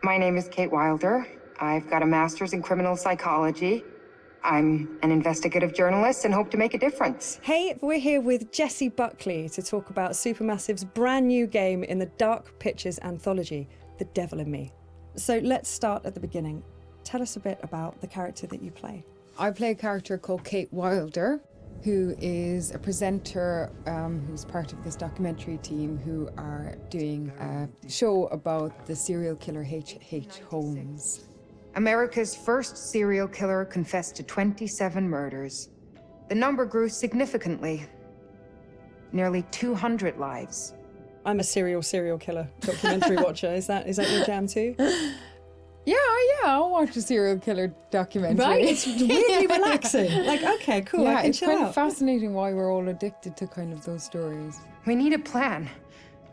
My name is Kate Wilder. I've got a master's in criminal psychology. I'm an investigative journalist and hope to make a difference. Hey, we're here with Jesse Buckley to talk about Supermassive's brand new game in the Dark Pictures anthology, The Devil in Me. So let's start at the beginning. Tell us a bit about the character that you play. I play a character called Kate Wilder, who is a presenter who's part of this documentary team who are doing a show about the serial killer H.H. Holmes. America's first serial killer confessed to 27 murders. The number grew significantly. Nearly 200 lives. I'm a serial killer documentary watcher. Is that your jam too? Yeah, I'll watch a serial killer documentary. Right? It's really relaxing. Like, okay, cool, yeah, I can it's chill kind out. of fascinating why we're all addicted to kind of those stories. We need a plan.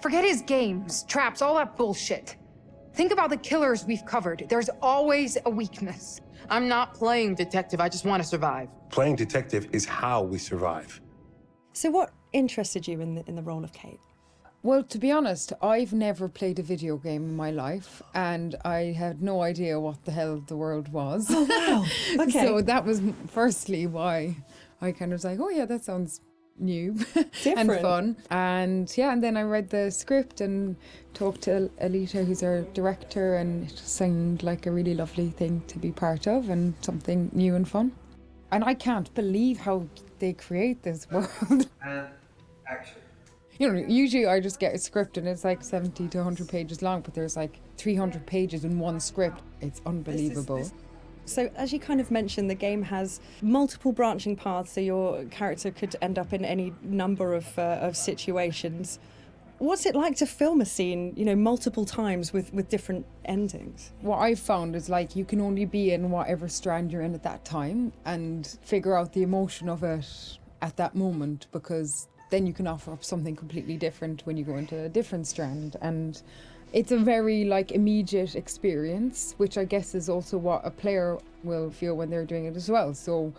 Forget his games, traps, all that bullshit. Think about the killers we've covered. There's always a weakness. I'm not playing detective, I just want to survive. Playing detective is how we survive. So what interested you in the role of Kate? Well, to be honest, I've never played a video game in my life, and I had no idea what the hell the world was. Oh, wow. Okay. So that was firstly why I kind of was like, oh yeah, that sounds new and fun. And yeah, and then I read the script and talked to Alita, who's our director, and it just seemed like a really lovely thing to be part of and something new and fun. And I can't believe how they create this world. And action. You know, usually I just get a script and it's like 70 to 100 pages long, but there's like 300 pages in one script. It's unbelievable. So as you kind of mentioned, the game has multiple branching paths, so your character could end up in any number of situations. What's it like to film a scene, you know, multiple times with different endings? What I've found is like you can only be in whatever strand you're in at that time and figure out the emotion of it at that moment, because then you can offer up something completely different when you go into a different strand. And it's a very like immediate experience, which I guess is also what a player will feel when they're doing it as well. So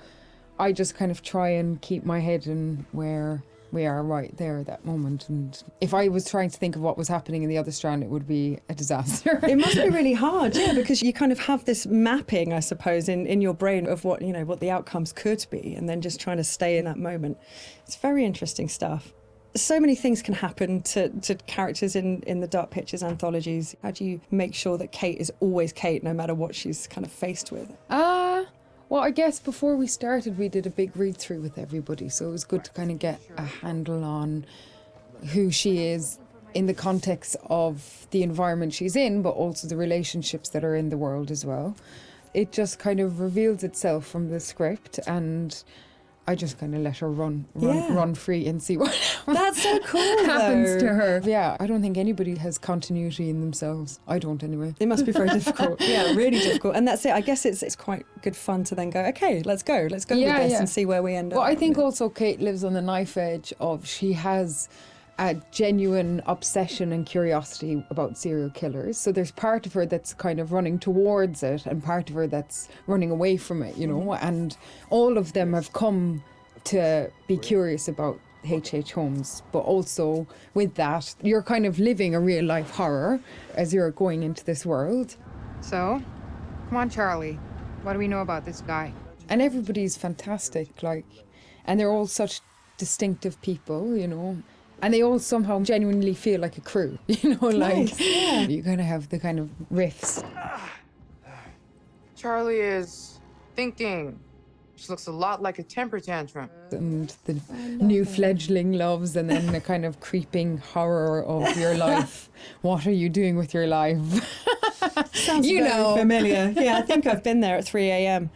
I just kind of try and keep my head in where we are right there at that moment. And if I was trying to think of what was happening in the other strand, it would be a disaster. It must be really hard, yeah, because you kind of have this mapping, I suppose, in your brain of what, you know, what the outcomes could be, and then just trying to stay in that moment. It's very interesting stuff. So many things can happen to characters in the Dark Pictures anthologies. How do you make sure that Kate is always Kate, no matter what she's kind of faced with? Well, I guess before we started, we did a big read-through with everybody, so it was good to kind of get a handle on who she is in the context of the environment she's in, but also the relationships that are in the world as well. It just kind of reveals itself from the script, and I just kind of let her run free and see what That's so cool, happens though. to her. Yeah, I don't think anybody has continuity in themselves. I don't anyway. It must be very difficult. Yeah, really difficult. And that's it. I guess it's quite good fun to then go, okay, let's go with this and see where we end up. Well, I think also Kate lives on the knife edge of she has a genuine obsession and curiosity about serial killers. So there's part of her that's kind of running towards it and part of her that's running away from it, you know, and all of them have come to be curious about H.H. Holmes, but also with that, you're kind of living a real life horror as you're going into this world. So, come on, Charlie. What do we know about this guy? And everybody's fantastic, like, and they're all such distinctive people, you know. And they all somehow genuinely feel like a crew, you know, like Nice, yeah. you kind of have the kind of riffs. Charlie is thinking. She looks a lot like a temper tantrum. And the new fledgling loves, and then the kind of creeping horror of your life. What are you doing with your life? Sounds you very know. familiar. Yeah, I think I've been there at 3 a.m.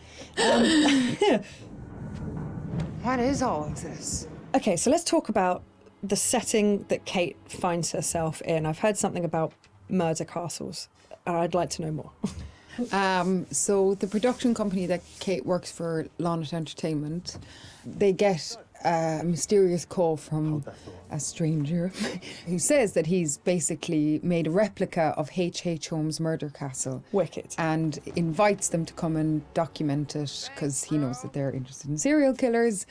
What is all of this? Okay, so let's talk about the setting that Kate finds herself in. I've heard something about murder castles, and I'd like to know more. So the production company that Kate works for, Lonnet Entertainment, they get a mysterious call from a stranger who says that he's basically made a replica of H.H. Holmes' murder castle. Wicked. And invites them to come and document it because he knows that they're interested in serial killers.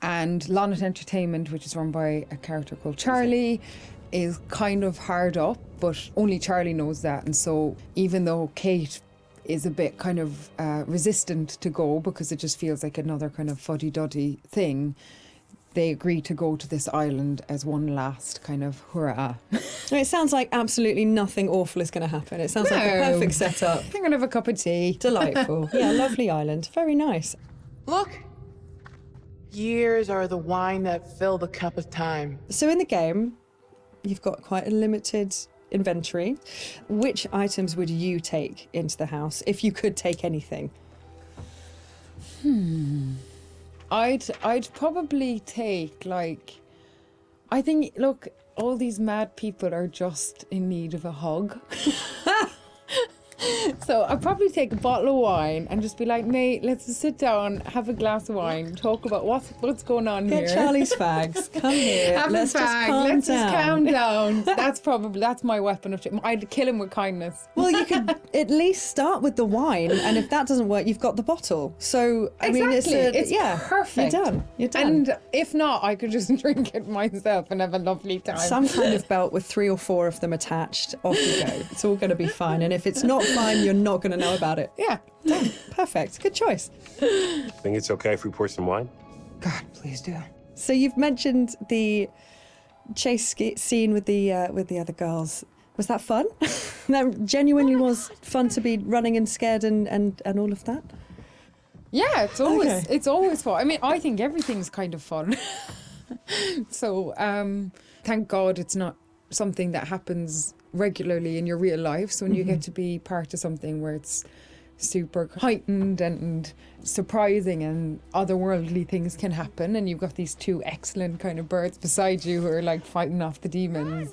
And Lonnet Entertainment, which is run by a character called Charlie, is kind of hard up, but only Charlie knows that. And so even though Kate is a bit kind of resistant to go because it just feels like another kind of fuddy-duddy thing, they agree to go to this island as one last kind of hurrah. It sounds like absolutely nothing awful is going to happen. It sounds like a perfect setup. I'm going to have a cup of tea. Delightful. Yeah, lovely island. Very nice. Look! Years are the wine that fill the cup of time. So in the game, you've got quite a limited inventory. Which items would you take into the house if you could take anything? I'd probably take, like, I think, look, all these mad people are just in need of a hug. So I'd probably take a bottle of wine and just be like, mate, let's just sit down, have a glass of wine, talk about what's going on here. Get Charlie's fags. Come here. Have Let's a just fag. calm Let's down. just calm down. That's my weapon of choice. I'd kill him with kindness. Well, you could at least start with the wine, and if that doesn't work, you've got the bottle. So, I mean, it's perfect. You're done. You're done. And if not, I could just drink it myself and have a lovely time. Some kind of belt with 3 or 4 of them attached. Off you go. It's all going to be fine. And if it's not fine, you're not going to know about it. Yeah. Done. Perfect. Good choice. Think it's okay if we pour some wine? God, please do. So you've mentioned the chase scene with the other girls. Was that fun? That genuinely was fun to be running and scared and all of that? Yeah, it's always fun. I mean, I think everything's kind of fun. So, thank God it's not something that happens regularly in your real life. So when you get to be part of something where it's super heightened and surprising and otherworldly things can happen, and you've got these 2 excellent kind of birds beside you who are like fighting off the demons,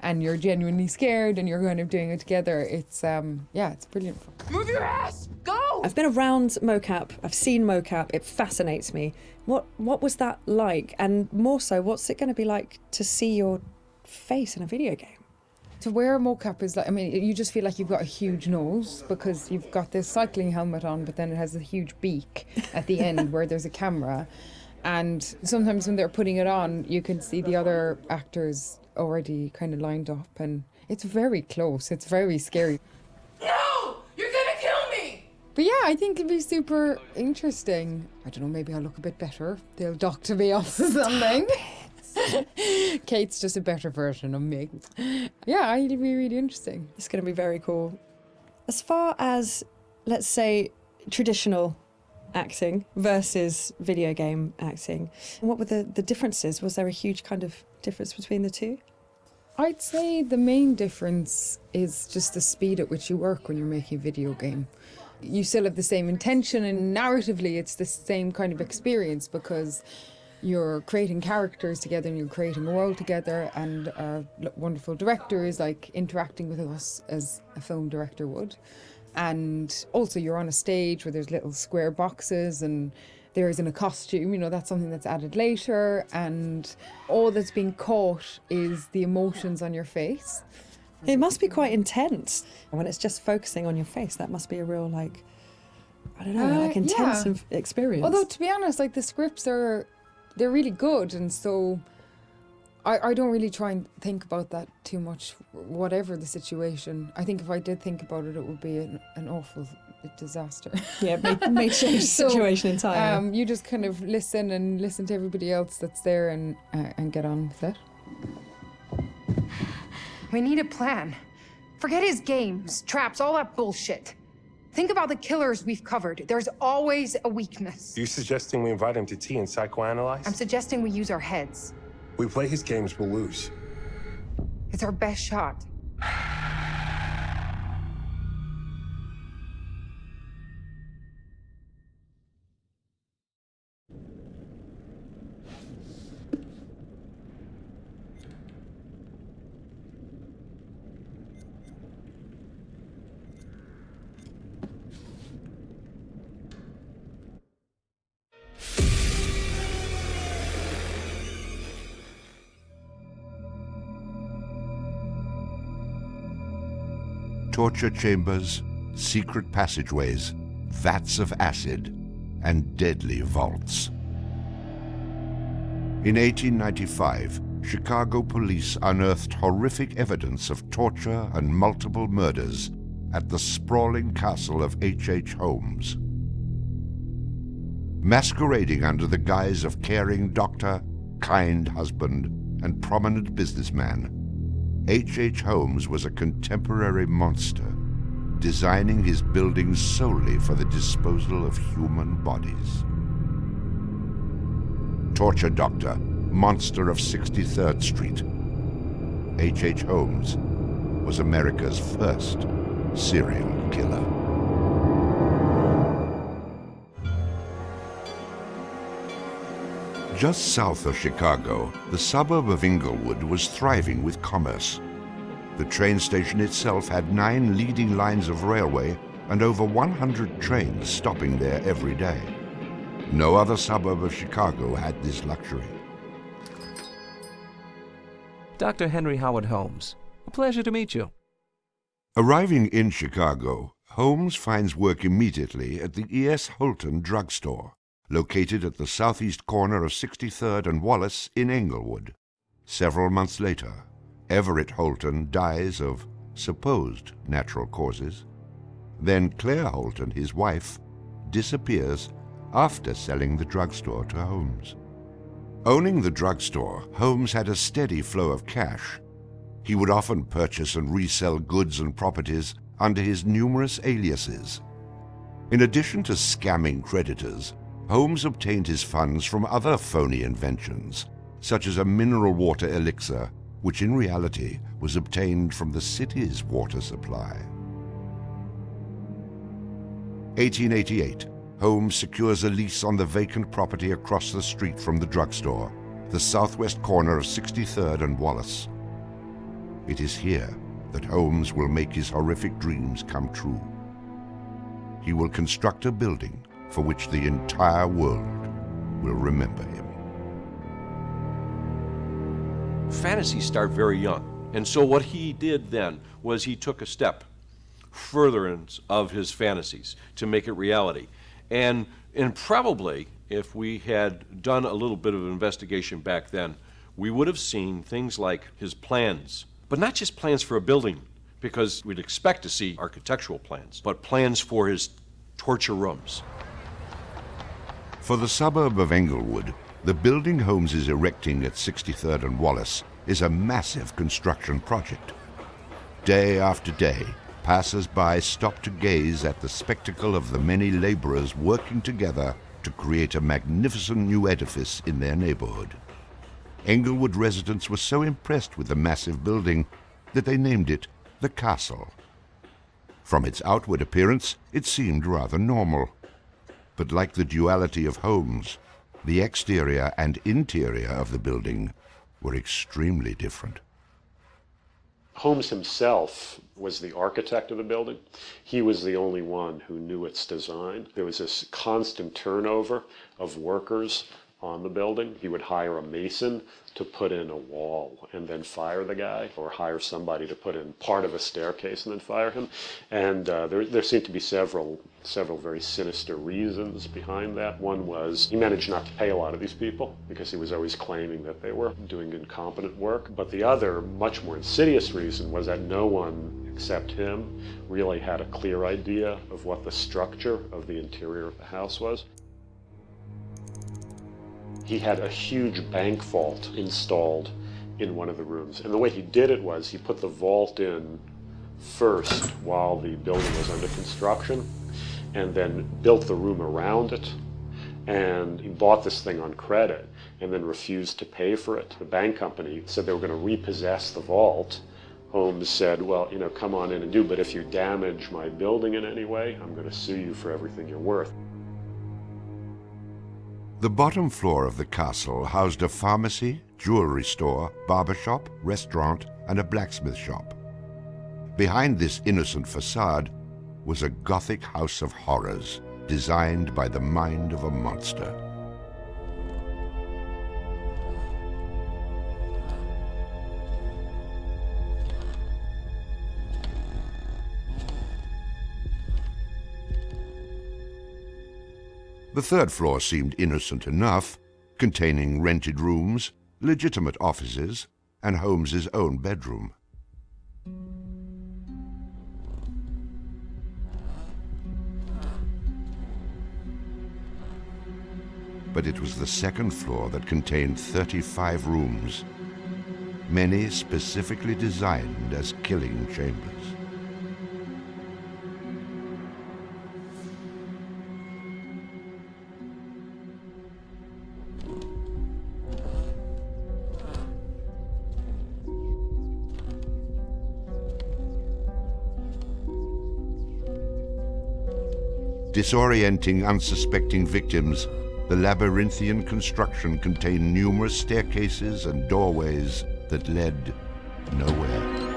and you're genuinely scared and you're kind of doing it together, it's it's brilliant. Move your ass! Go! I've been around mocap. I've seen mocap. It fascinates me. What was that like? And more so, what's it going to be like to see your face in a video game? To wear a mocap is like, I mean, you just feel like you've got a huge nose because you've got this cycling helmet on, but then it has a huge beak at the end where there's a camera. And sometimes when they're putting it on, you can see the other actors already kind of lined up, and it's very close. It's very scary. No! You're gonna kill me! But yeah, I think it'd be super interesting. I don't know, maybe I'll look a bit better. They'll doctor me off or something. Kate's just a better version of me. Yeah, it'd be really interesting. It's going to be very cool. As far as, let's say, traditional acting versus video game acting, what were the differences? Was there a huge kind of difference between the two? I'd say the main difference is just the speed at which you work when you're making a video game. You still have the same intention, and narratively it's the same kind of experience because you're creating characters together and you're creating a world together, and our wonderful director is like interacting with us as a film director would. And also you're on a stage where there's little square boxes and there isn't a costume, you know, that's something that's added later, and all that's being caught is the emotions on your face. It must be quite intense when it's just focusing on your face. That must be a real, like, I don't know, like intensive experience. Although, to be honest, like the scripts they're really good, and so I don't really try and think about that too much, whatever the situation. I think if I did think about it, it would be an awful disaster. Yeah, may change the situation entirely. You just kind of listen to everybody else that's there and get on with it. We need a plan. Forget his games, traps, all that bullshit. Think about the killers we've covered. There's always a weakness. You suggesting we invite him to tea and psychoanalyze? I'm suggesting we use our heads. We play his games, we'll lose. It's our best shot. Torture chambers, secret passageways, vats of acid, and deadly vaults. In 1895, Chicago police unearthed horrific evidence of torture and multiple murders at the sprawling castle of H.H. Holmes. Masquerading under the guise of caring doctor, kind husband, and prominent businessman, H.H. Holmes was a contemporary monster, designing his buildings solely for the disposal of human bodies. Torture doctor, monster of 63rd Street, H.H. Holmes was America's first serial killer. Just south of Chicago, the suburb of Englewood was thriving with commerce. The train station itself had 9 leading lines of railway and over 100 trains stopping there every day. No other suburb of Chicago had this luxury. Dr. Henry Howard Holmes, a pleasure to meet you. Arriving in Chicago, Holmes finds work immediately at the E.S. Holton drugstore, located at the southeast corner of 63rd and Wallace in Englewood. Several months later, Everett Holton dies of supposed natural causes. Then Claire Holton, his wife, disappears after selling the drugstore to Holmes. Owning the drugstore, Holmes had a steady flow of cash. He would often purchase and resell goods and properties under his numerous aliases. In addition to scamming creditors, Holmes obtained his funds from other phony inventions, such as a mineral water elixir, which in reality was obtained from the city's water supply. 1888, Holmes secures a lease on the vacant property across the street from the drugstore, the southwest corner of 63rd and Wallace. It is here that Holmes will make his horrific dreams come true. He will construct a building for which the entire world will remember him. Fantasies start very young, and so what he did then was he took a step furtherance of his fantasies to make it reality. And probably, if we had done a little bit of investigation back then, we would have seen things like his plans, but not just plans for a building, because we'd expect to see architectural plans, but plans for his torture rooms. For the suburb of Englewood, the building Holmes is erecting at 63rd and Wallace is a massive construction project. Day after day, passers-by stop to gaze at the spectacle of the many laborers working together to create a magnificent new edifice in their neighborhood. Englewood residents were so impressed with the massive building that they named it the Castle. From its outward appearance, it seemed rather normal. But like the duality of Holmes, the exterior and interior of the building were extremely different. Holmes himself was the architect of the building. He was the only one who knew its design. There was this constant turnover of workers on the building. He would hire a mason to put in a wall and then fire the guy, or hire somebody to put in part of a staircase and then fire him. And there seemed to be several very sinister reasons behind that. One was he managed not to pay a lot of these people because he was always claiming that they were doing incompetent work. But the other, much more insidious reason was that no one except him really had a clear idea of what the structure of the interior of the house was. He had a huge bank vault installed in one of the rooms. And the way he did it was he put the vault in first while the building was under construction, and then built the room around it. And he bought this thing on credit and then refused to pay for it. The bank company said they were going to repossess the vault. Holmes said, well, come on in and do, but if you damage my building in any way, I'm going to sue you for everything you're worth. The bottom floor of the castle housed a pharmacy, jewelry store, barber shop, restaurant, and a blacksmith shop. Behind this innocent facade was a Gothic house of horrors designed by the mind of a monster. The third floor seemed innocent enough, containing rented rooms, legitimate offices, and Holmes's own bedroom. But it was the second floor that contained 35 rooms, many specifically designed as killing chambers. Disorienting unsuspecting victims, the labyrinthian construction contained numerous staircases and doorways that led nowhere.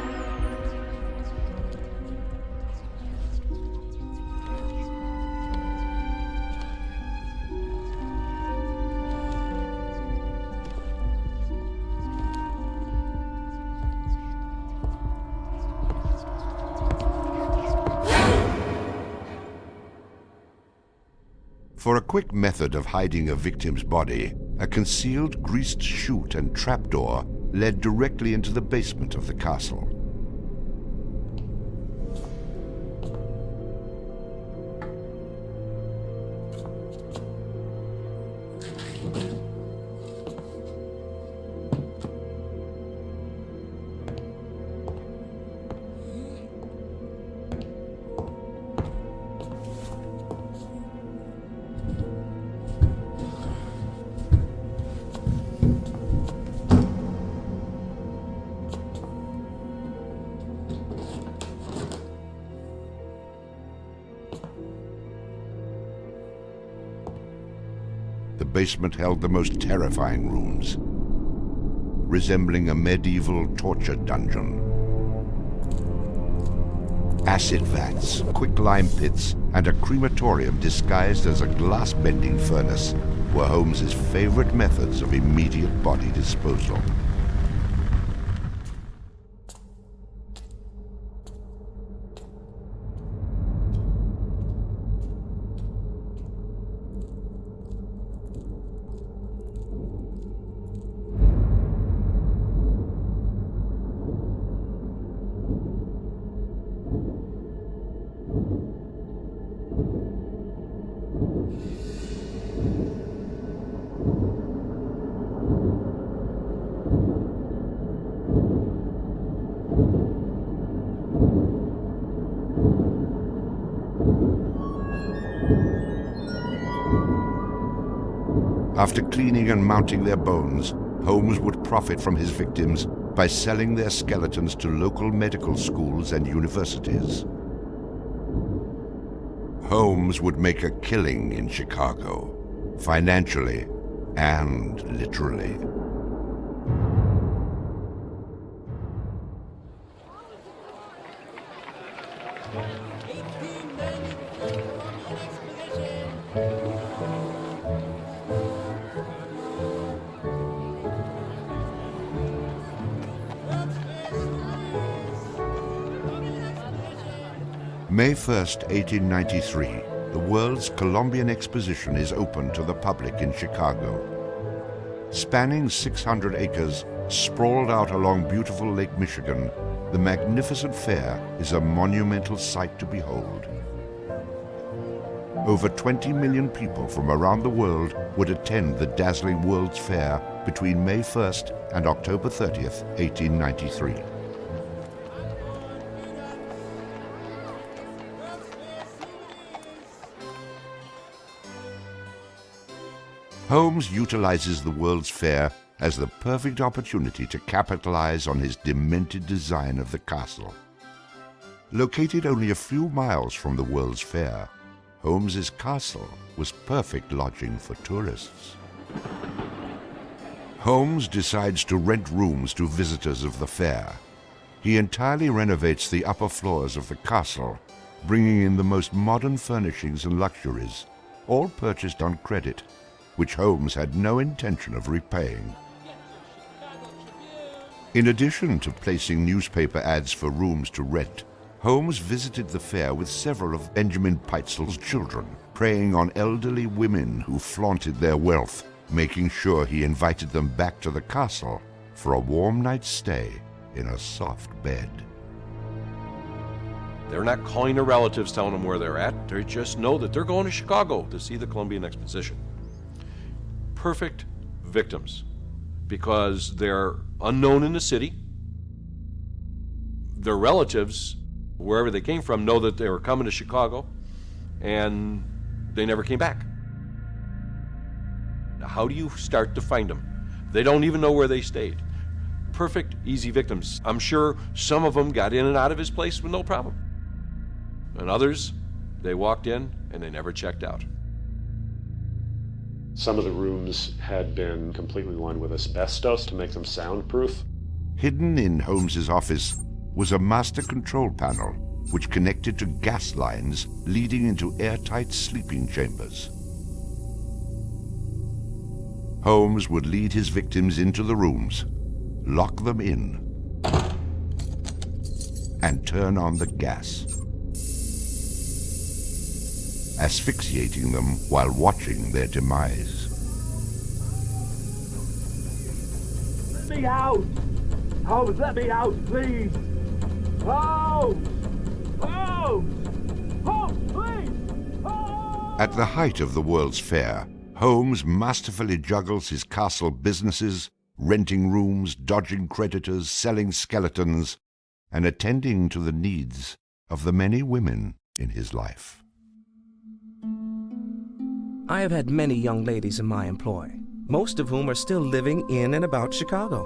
For a quick method of hiding a victim's body, a concealed greased chute and trapdoor led directly into the basement of the castle. The basement held the most terrifying rooms, resembling a medieval torture dungeon. Acid vats, quicklime pits, and a crematorium disguised as a glass-bending furnace were Holmes's favorite methods of immediate body disposal. After cleaning and mounting their bones, Holmes would profit from his victims by selling their skeletons to local medical schools and universities. Holmes would make a killing in Chicago, financially and literally. May 1st, 1893, the World's Columbian Exposition is open to the public in Chicago. Spanning 600 acres, sprawled out along beautiful Lake Michigan, the magnificent fair is a monumental sight to behold. Over 20 million people from around the world would attend the dazzling World's Fair between May 1st and October 30th, 1893. Holmes utilizes the World's Fair as the perfect opportunity to capitalize on his demented design of the castle. Located only a few miles from the World's Fair, Holmes's castle was perfect lodging for tourists. Holmes decides to rent rooms to visitors of the fair. He entirely renovates the upper floors of the castle, bringing in the most modern furnishings and luxuries, all purchased on credit, which Holmes had no intention of repaying. In addition to placing newspaper ads for rooms to rent, Holmes visited the fair with several of Benjamin Peitzel's children, preying on elderly women who flaunted their wealth making sure he invited them back to the castle for a warm night's stay in a soft bed. They're not calling their relatives, telling them where they're at. They just know that they're going to Chicago to see the Columbian Exposition. Perfect victims, because they're unknown in the city. Their relatives, wherever they came from, know that they were coming to Chicago, and they never came back. Now, how do you start to find them? They don't even know where they stayed. Perfect, easy victims. I'm sure some of them got in and out of his place with no problem. And others, they walked in and they never checked out. Some of the rooms had been completely lined with asbestos to make them soundproof. Hidden in Holmes's office was a master control panel which connected to gas lines leading into airtight sleeping chambers. Holmes would lead his victims into the rooms, lock them in, and turn on the gas, asphyxiating them while watching their demise. Let me out! Holmes, let me out, please! Holmes! Holmes! Holmes, please! Holmes! At the height of the World's Fair, Holmes masterfully juggles his castle businesses, renting rooms, dodging creditors, selling skeletons, and attending to the needs of the many women in his life. I have had many young ladies in my employ, most of whom are still living in and about Chicago,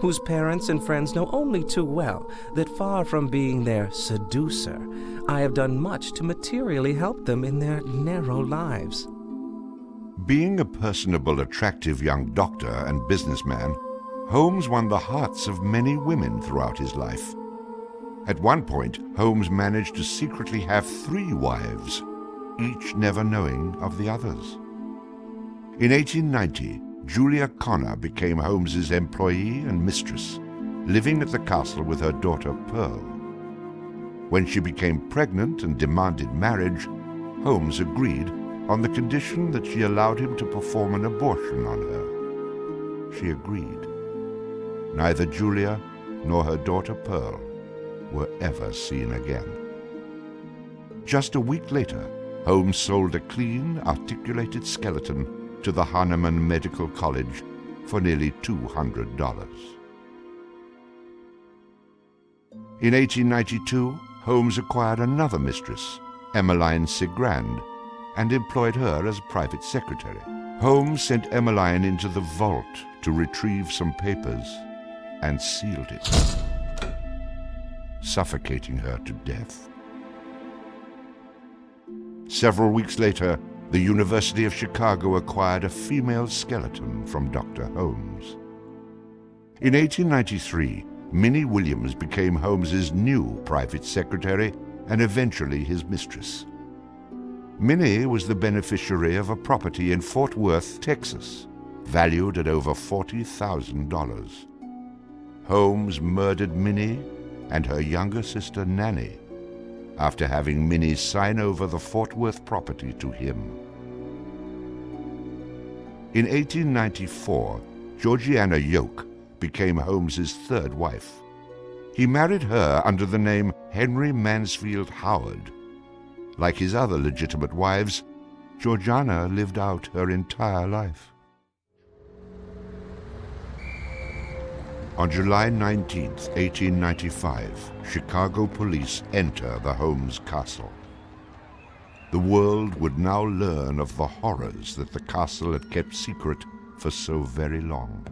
whose parents and friends know only too well that far from being their seducer, I have done much to materially help them in their narrow lives. Being a personable, attractive young doctor and businessman, Holmes won the hearts of many women throughout his life. At one point, Holmes managed to secretly have 3 wives, each never knowing of the others. In 1890, Julia Connor became Holmes's employee and mistress, living at the castle with her daughter Pearl. When she became pregnant and demanded marriage, Holmes agreed on the condition that she allowed him to perform an abortion on her. She agreed. Neither Julia nor her daughter Pearl were ever seen again. Just a week later, Holmes sold a clean, articulated skeleton to the Hahnemann Medical College for nearly $200. In 1892, Holmes acquired another mistress, Emmeline Sigrand, and employed her as private secretary. Holmes sent Emmeline into the vault to retrieve some papers and sealed it, suffocating her to death. Several weeks later, the University of Chicago acquired a female skeleton from Dr. Holmes. In 1893, Minnie Williams became Holmes's new private secretary and eventually his mistress. Minnie was the beneficiary of a property in Fort Worth, Texas, valued at over $40,000. Holmes murdered Minnie and her younger sister Nanny after having Minnie sign over the Fort Worth property to him. In 1894, Georgiana Yoke became Holmes's 3rd wife. He married her under the name Henry Mansfield Howard. Like his other legitimate wives, Georgiana lived out her entire life. On July 19, 1895, Chicago police enter the Holmes castle. The world would now learn of the horrors that the castle had kept secret for so very long.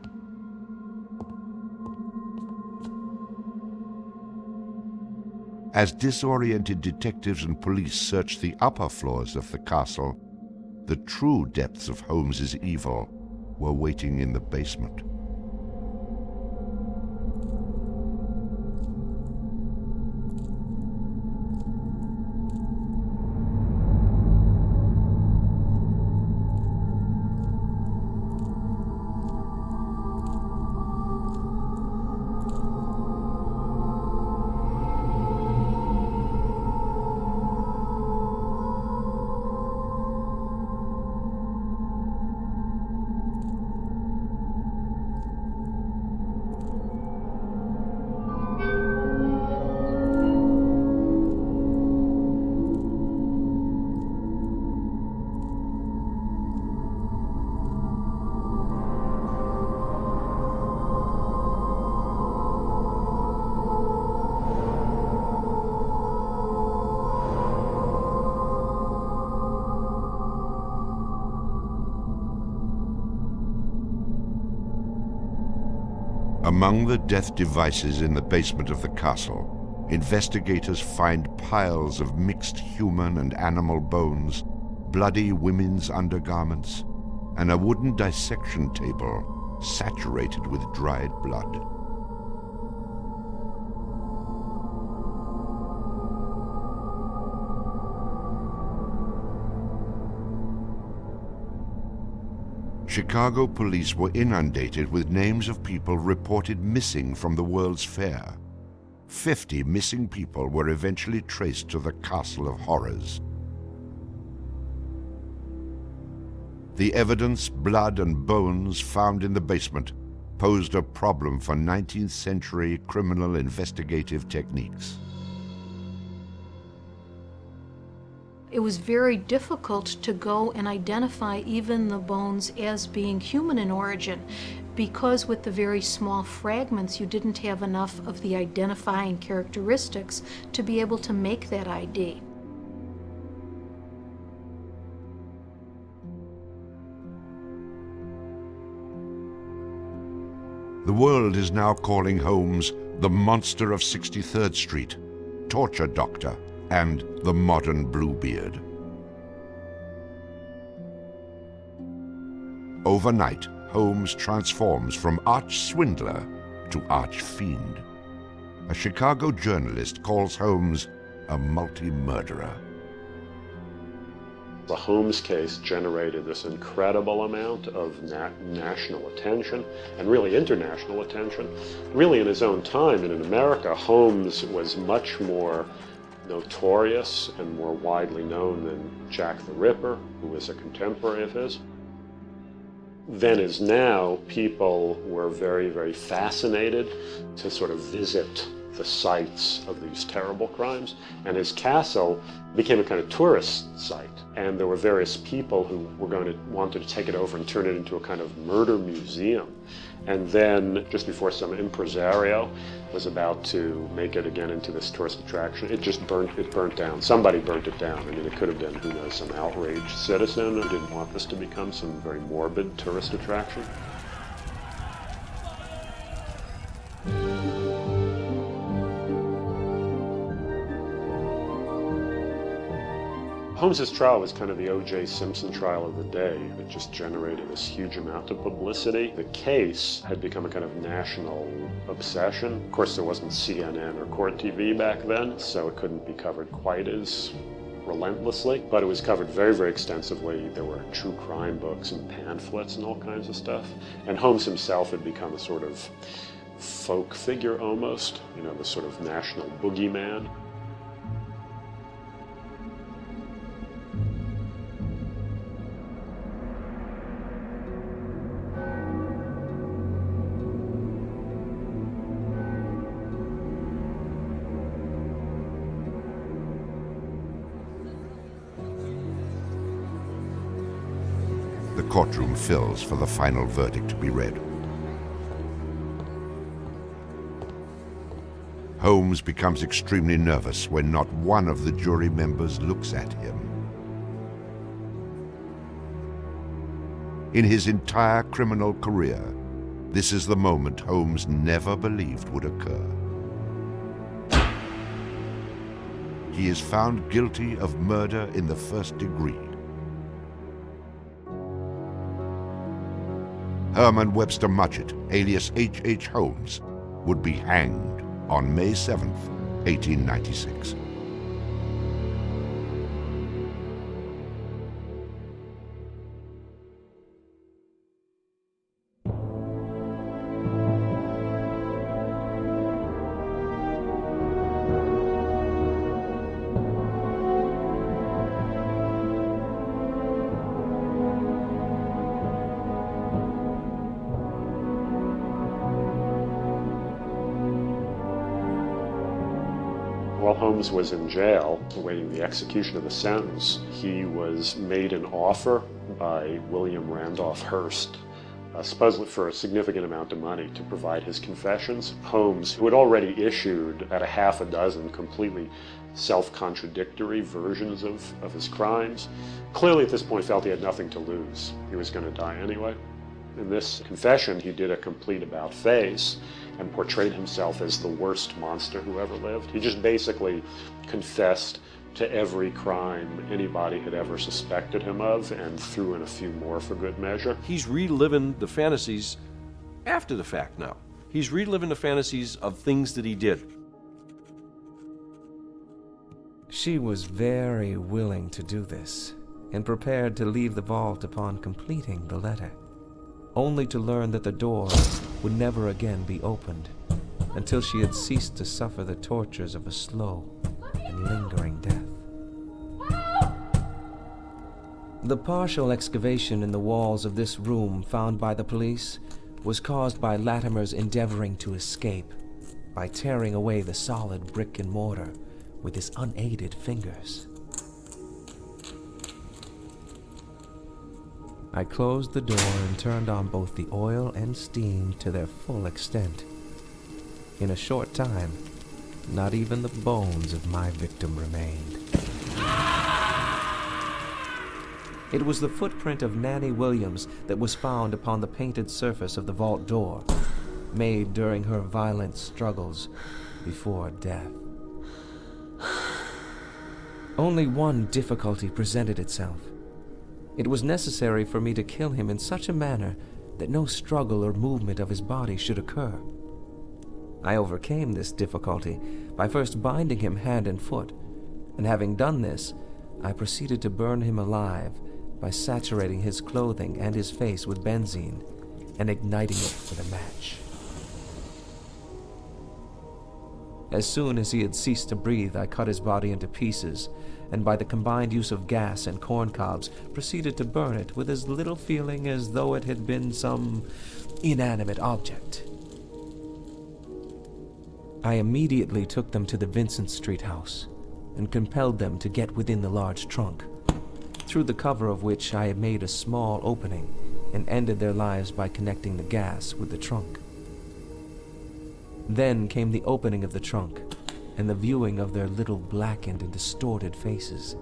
As disoriented detectives and police searched the upper floors of the castle, the true depths of Holmes's evil were waiting in the basement. Among the death devices in the basement of the castle, investigators find piles of mixed human and animal bones, bloody women's undergarments, and a wooden dissection table saturated with dried blood. Chicago police were inundated with names of people reported missing from the World's Fair. 50 missing people were eventually traced to the Castle of Horrors. The evidence, blood and bones found in the basement posed a problem for 19th century criminal investigative techniques. It was very difficult to go and identify even the bones as being human in origin, because with the very small fragments you didn't have enough of the identifying characteristics to be able to make that ID. The world is now calling Holmes the monster of 63rd Street, torture doctor, and the modern Bluebeard. Overnight, Holmes transforms from arch-swindler to arch-fiend. A Chicago journalist calls Holmes a multi-murderer. The Holmes case generated this incredible amount of national attention and really international attention. Really in his own time and in America, Holmes was much more notorious and more widely known than Jack the Ripper, who was a contemporary of his. Then as now, people were very, very fascinated to sort of visit the sites of these terrible crimes. And his castle became a kind of tourist site. And there were various people who were wanted to take it over and turn it into a kind of murder museum. And then, just before some impresario was about to make it again into this tourist attraction, it burnt down. Somebody burnt it down. I mean, it could have been, who knows, some outraged citizen who didn't want this to become some very morbid tourist attraction. Holmes's trial was kind of the O.J. Simpson trial of the day. It just generated this huge amount of publicity. The case had become a kind of national obsession. Of course, there wasn't CNN or Court TV back then, so it couldn't be covered quite as relentlessly, but it was covered very, very extensively. There were true crime books and pamphlets and all kinds of stuff. And Holmes himself had become a sort of folk figure almost, you know, the sort of national boogeyman. The courtroom fills for the final verdict to be read. Holmes becomes extremely nervous when not one of the jury members looks at him. In his entire criminal career, this is the moment Holmes never believed would occur. He is found guilty of murder in the first degree. Herman Webster Mudgett, alias H.H. Holmes, would be hanged on May 7th, 1896. While Holmes was in jail, awaiting the execution of the sentence, he was made an offer by William Randolph Hearst, supposedly for a significant amount of money, to provide his confessions. Holmes, who had already issued at a half a dozen completely self-contradictory versions of his crimes, clearly at this point felt he had nothing to lose. He was going to die anyway. In this confession, he did a complete about-face and portrayed himself as the worst monster who ever lived. He just basically confessed to every crime anybody had ever suspected him of and threw in a few more for good measure. He's reliving the fantasies after the fact now. He's reliving the fantasies of things that he did. She was very willing to do this and prepared to leave the vault upon completing the letter, only to learn that the door would never again be opened until she had ceased to suffer the tortures of a slow and lingering death. The partial excavation in the walls of this room found by the police was caused by Latimer's endeavoring to escape by tearing away the solid brick and mortar with his unaided fingers. I closed the door and turned on both the oil and steam to their full extent. In a short time, not even the bones of my victim remained. It was the footprint of Nanny Williams that was found upon the painted surface of the vault door, made during her violent struggles before death. Only one difficulty presented itself. It was necessary for me to kill him in such a manner that no struggle or movement of his body should occur. I overcame this difficulty by first binding him hand and foot, and having done this, I proceeded to burn him alive by saturating his clothing and his face with benzene and igniting it with a match. As soon as he had ceased to breathe, I cut his body into pieces, and by the combined use of gas and corn cobs, proceeded to burn it with as little feeling as though it had been some inanimate object. I immediately took them to the Vincent Street house and compelled them to get within the large trunk, through the cover of which I had made a small opening and ended their lives by connecting the gas with the trunk. Then came the opening of the trunk and the viewing of their little blackened and distorted faces.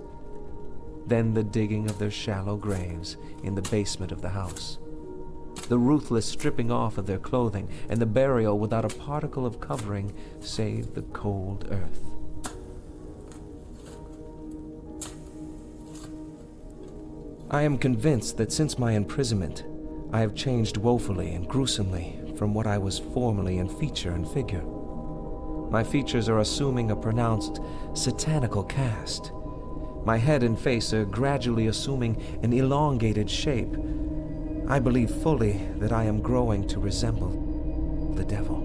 Then the digging of their shallow graves in the basement of the house. The ruthless stripping off of their clothing and the burial without a particle of covering save the cold earth. I am convinced that since my imprisonment, I have changed woefully and gruesomely from what I was formerly in feature and figure. My features are assuming a pronounced satanical cast. My head and face are gradually assuming an elongated shape. I believe fully that I am growing to resemble the devil.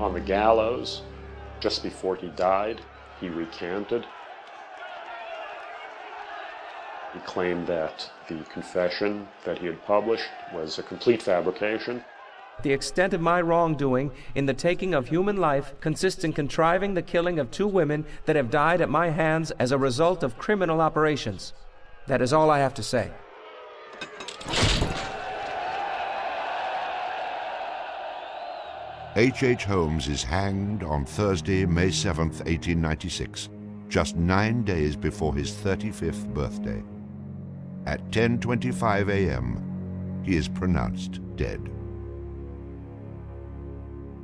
On the gallows, just before he died, he recanted. He claimed that the confession that he had published was a complete fabrication. The extent of my wrongdoing in the taking of human life consists in contriving the killing of 2 women that have died at my hands as a result of criminal operations. That is all I have to say. H. Holmes is hanged on Thursday, May 7th, 1896, just 9 days before his 35th birthday. At 10:25 a.m., he is pronounced dead.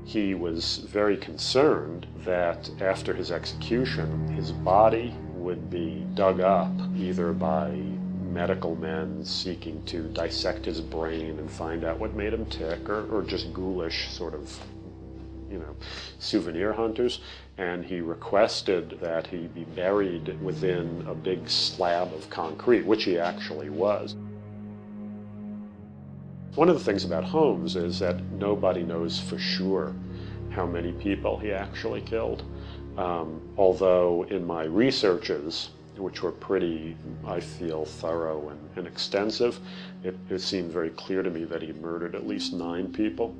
He was very concerned that after his execution, his body would be dug up either by medical men seeking to dissect his brain and find out what made him tick, or just ghoulish sort of, souvenir hunters. And he requested that he be buried within a big slab of concrete, which he actually was. One of the things about Holmes is that nobody knows for sure how many people he actually killed. Although in my researches, which were pretty, I feel, thorough and extensive, it seemed very clear to me that he murdered at least 9 people.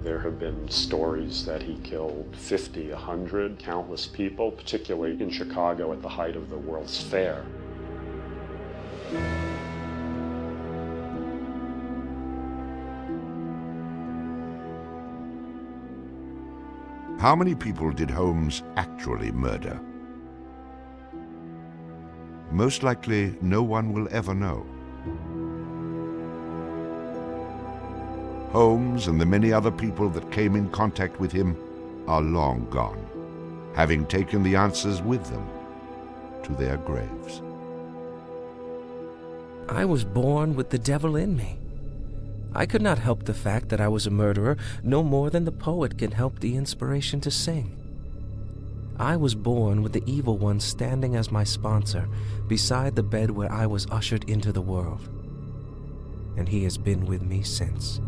There have been stories that he killed 50, 100, countless people, particularly in Chicago at the height of the World's Fair. How many people did Holmes actually murder? Most likely, no one will ever know. Holmes and the many other people that came in contact with him are long gone, having taken the answers with them to their graves. I was born with the devil in me. I could not help the fact that I was a murderer no more than the poet can help the inspiration to sing. I was born with the evil one standing as my sponsor beside the bed where I was ushered into the world. And he has been with me since.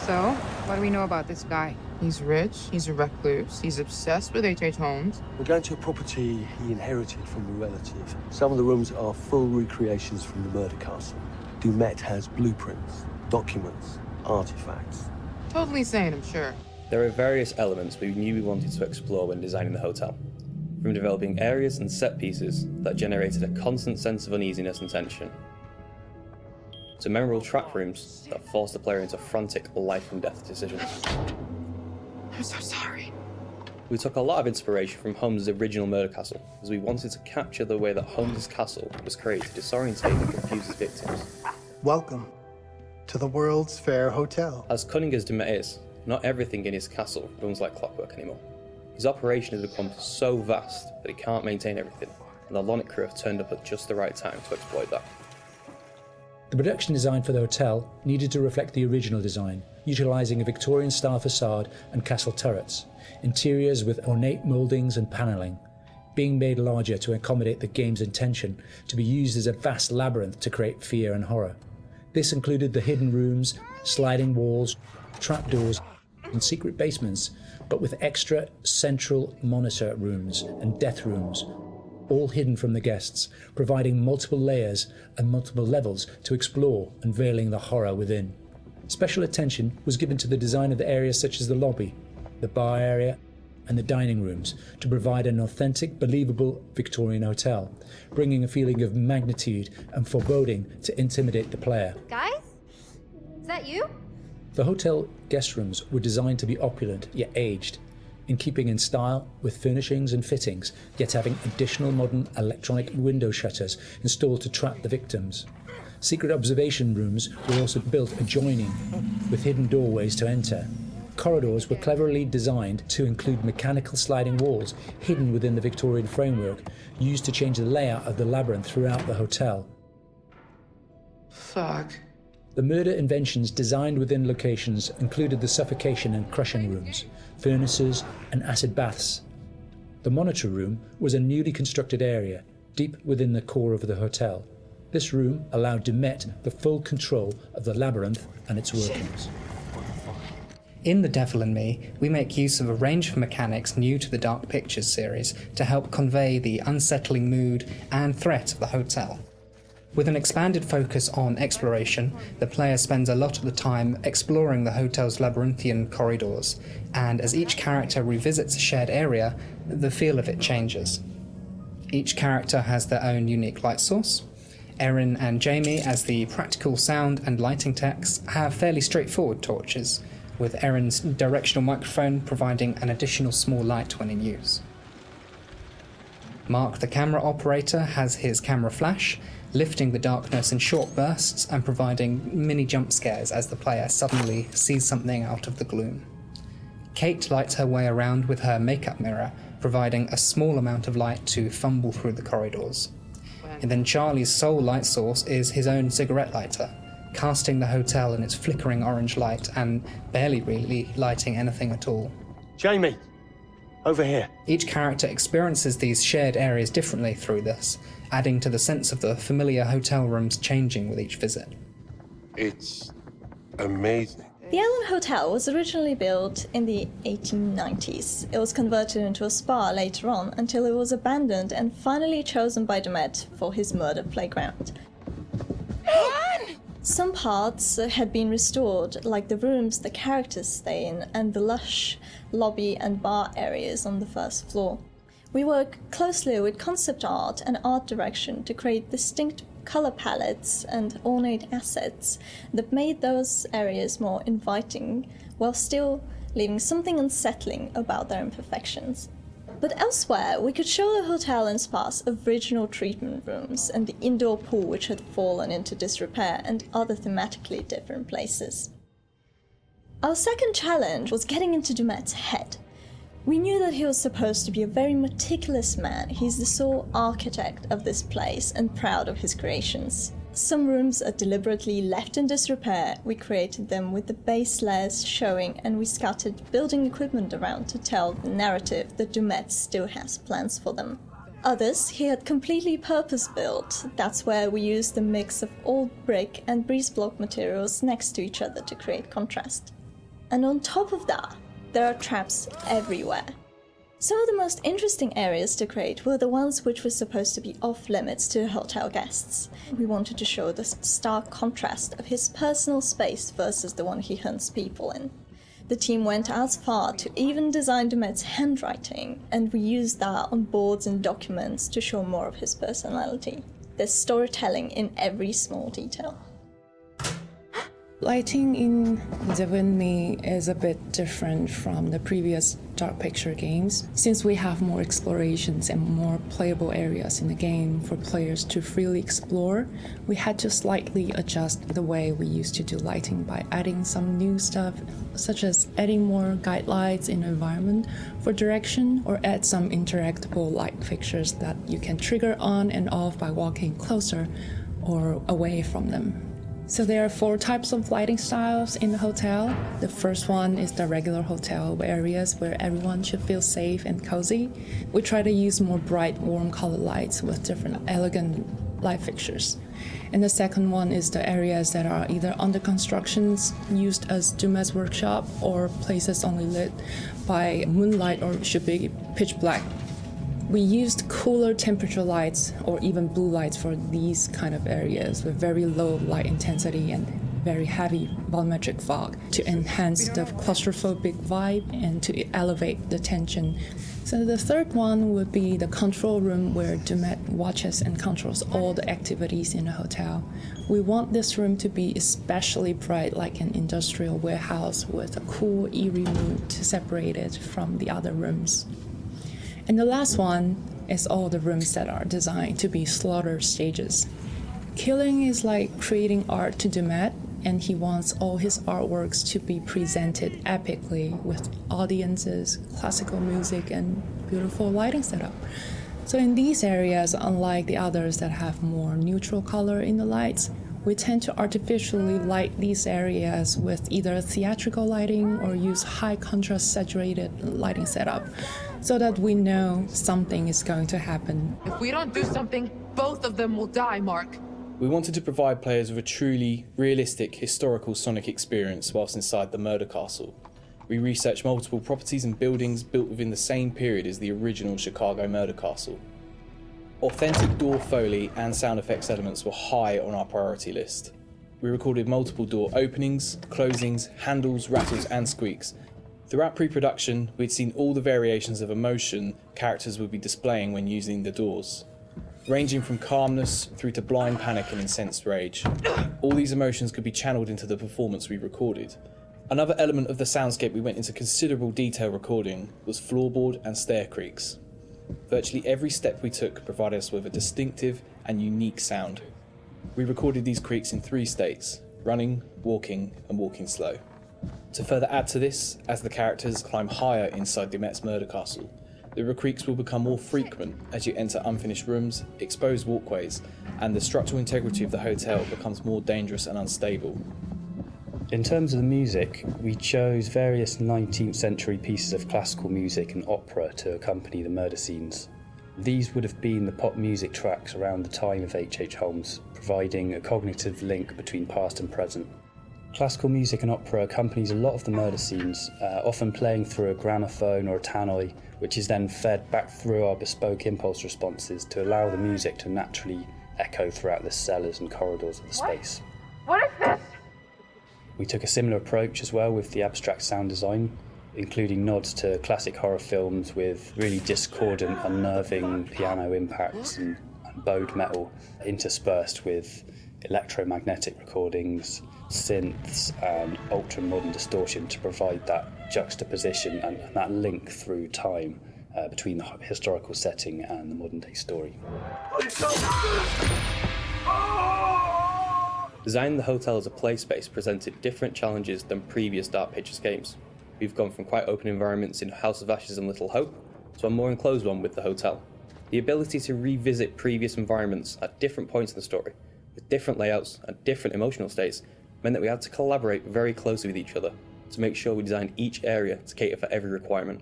So, what do we know about this guy? He's rich, he's a recluse, he's obsessed with H.H. Holmes. We're going to a property he inherited from a relative. Some of the rooms are full recreations from the murder castle. Dumet has blueprints, documents, artifacts. Totally sane, I'm sure. There are various elements we knew we wanted to explore when designing the hotel. From developing areas and set pieces that generated a constant sense of uneasiness and tension, to memorable trap rooms that forced the player into frantic life and death decisions. I'm so sorry. We took a lot of inspiration from Holmes' original murder castle, as we wanted to capture the way that Holmes' castle was created to disorientate and confuse his victims. Welcome to the World's Fair Hotel. As cunning as Dumet is, not everything in his castle runs like clockwork anymore. His operation has become so vast that he can't maintain everything, and the Lonnet crew have turned up at just the right time to exploit that. The production design for the hotel needed to reflect the original design, utilising a Victorian-style facade and castle turrets, interiors with ornate mouldings and panelling, being made larger to accommodate the game's intention to be used as a vast labyrinth to create fear and horror. This included the hidden rooms, sliding walls, trapdoors, and secret basements, but with extra central monitor rooms and death rooms, all hidden from the guests, providing multiple layers and multiple levels to explore, unveiling the horror within. Special attention was given to the design of the areas such as the lobby, the bar area, and the dining rooms to provide an authentic, believable Victorian hotel, bringing a feeling of magnitude and foreboding to intimidate the player. Guys? Is that you? The hotel guest rooms were designed to be opulent yet aged, in keeping in style with furnishings and fittings, yet having additional modern electronic window shutters installed to trap the victims. Secret observation rooms were also built adjoining, with hidden doorways to enter. Corridors were cleverly designed to include mechanical sliding walls hidden within the Victorian framework, used to change the layout of the labyrinth throughout the hotel. Fuck. The murder inventions designed within locations included the suffocation and crushing rooms, furnaces, and acid baths. The monitor room was a newly constructed area, deep within the core of the hotel. This room allowed Dumet the full control of the labyrinth and its workings. In The Devil in Me, we make use of a range of mechanics new to the Dark Pictures series to help convey the unsettling mood and threat of the hotel. With an expanded focus on exploration, the player spends a lot of the time exploring the hotel's labyrinthian corridors, and as each character revisits a shared area, the feel of it changes. Each character has their own unique light source. Erin and Jamie, as the practical sound and lighting techs, have fairly straightforward torches, with Erin's directional microphone providing an additional small light when in use. Mark, the camera operator, has his camera flash, lifting the darkness in short bursts and providing mini jump scares as the player suddenly sees something out of the gloom. Kate lights her way around with her makeup mirror, providing a small amount of light to fumble through the corridors. And then Charlie's sole light source is his own cigarette lighter, casting the hotel in its flickering orange light and barely really lighting anything at all. Jamie, over here. Each character experiences these shared areas differently through this, adding to the sense of the familiar hotel rooms changing with each visit. It's amazing. The Allen Hotel was originally built in the 1890s. It was converted into a spa later on until it was abandoned and finally chosen by Dumet for his murder playground. Some parts had been restored, like the rooms the characters stay in and the lush lobby and bar areas on the first floor. We work closely with concept art and art direction to create distinct color palettes and ornate assets that made those areas more inviting while still leaving something unsettling about their imperfections. But elsewhere, we could show the hotel and spa's original treatment rooms and the indoor pool which had fallen into disrepair and other thematically different places. Our second challenge was getting into Dumet's head. We knew that he was supposed to be a very meticulous man. He's the sole architect of this place and proud of his creations. Some rooms are deliberately left in disrepair. We created them with the base layers showing, and we scattered building equipment around to tell the narrative that Dumet still has plans for them. Others he had completely purpose-built. That's where we used a mix of old brick and breeze block materials next to each other to create contrast. And on top of that, there are traps everywhere. Some of the most interesting areas to create were the ones which were supposed to be off-limits to hotel guests. We wanted to show the stark contrast of his personal space versus the one he hunts people in. The team went as far to even design Dumet's handwriting, and we used that on boards and documents to show more of his personality. There's storytelling in every small detail. Lighting in Devon Me is a bit different from the previous Dark Picture games, since we have more explorations and more playable areas in the game for players to freely explore. We had to slightly adjust the way we used to do lighting by adding some new stuff, such as adding more guide lights in the environment for direction, or add some interactable light fixtures that you can trigger on and off by walking closer or away from them. So there are 4 types of lighting styles in the hotel. The first one is the regular hotel areas where everyone should feel safe and cozy. We try to use more bright, warm color lights with different elegant light fixtures. And the second one is the areas that are either under constructions, used as Dumet's workshop, or places only lit by moonlight or should be pitch black. We used cooler temperature lights or even blue lights for these kind of areas with very low light intensity and very heavy volumetric fog to enhance the claustrophobic vibe and to elevate the tension. So the third one would be the control room where Dumet watches and controls all the activities in the hotel. We want this room to be especially bright, like an industrial warehouse with a cool, eerie mood to separate it from the other rooms. And the last one is all the rooms that are designed to be slaughter stages. Killing is like creating art to Dumet, and he wants all his artworks to be presented epically with audiences, classical music, and beautiful lighting setup. So in these areas, unlike the others that have more neutral color in the lights, we tend to artificially light these areas with either theatrical lighting or use high contrast saturated lighting setup so that we know something is going to happen. If we don't do something, both of them will die, Mark. We wanted to provide players with a truly realistic historical sonic experience whilst inside the murder castle. We researched multiple properties and buildings built within the same period as the original Chicago murder castle. Authentic door foley and sound effects elements were high on our priority list. We recorded multiple door openings, closings, handles, rattles and squeaks. Throughout pre-production, we'd seen all the variations of emotion characters would be displaying when using the doors, ranging from calmness through to blind panic and incensed rage. All these emotions could be channeled into the performance we recorded. Another element of the soundscape we went into considerable detail recording was floorboard and stair creaks. Virtually every step we took provided us with a distinctive and unique sound. We recorded these creaks in 3 states: running, walking, and walking slow. To further add to this, as the characters climb higher inside the Met's murder castle, the creaks will become more frequent as you enter unfinished rooms, exposed walkways, and the structural integrity of the hotel becomes more dangerous and unstable. In terms of the music, we chose various 19th century pieces of classical music and opera to accompany the murder scenes. These would have been the pop music tracks around the time of H.H. Holmes, providing a cognitive link between past and present. Classical music and opera accompanies a lot of the murder scenes, often playing through a gramophone or a tannoy, which is then fed back through our bespoke impulse responses to allow the music to naturally echo throughout the cellars and corridors of the space. What is this? We took a similar approach as well with the abstract sound design, including nods to classic horror films with really discordant, unnerving piano impacts and bowed metal interspersed with electromagnetic recordings, synths and ultra-modern distortion to provide that juxtaposition and that link through time between the historical setting and the modern-day story. Designing the hotel as a play space presented different challenges than previous Dark Pictures games. We've gone from quite open environments in House of Ashes and Little Hope to a more enclosed one with the hotel. The ability to revisit previous environments at different points in the story, with different layouts and different emotional states, meant that we had to collaborate very closely with each other to make sure we designed each area to cater for every requirement.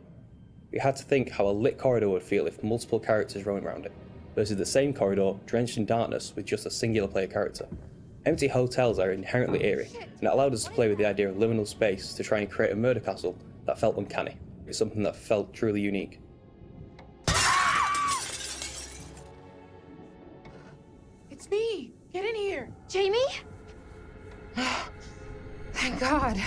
We had to think how a lit corridor would feel if multiple characters roaming around it, versus the same corridor drenched in darkness with just a singular player character. Empty hotels are inherently eerie, and it allowed us to play with the idea of liminal space to try and create a murder castle that felt uncanny. It's something that felt truly unique. It's me! Get in here! Jamie? Thank God.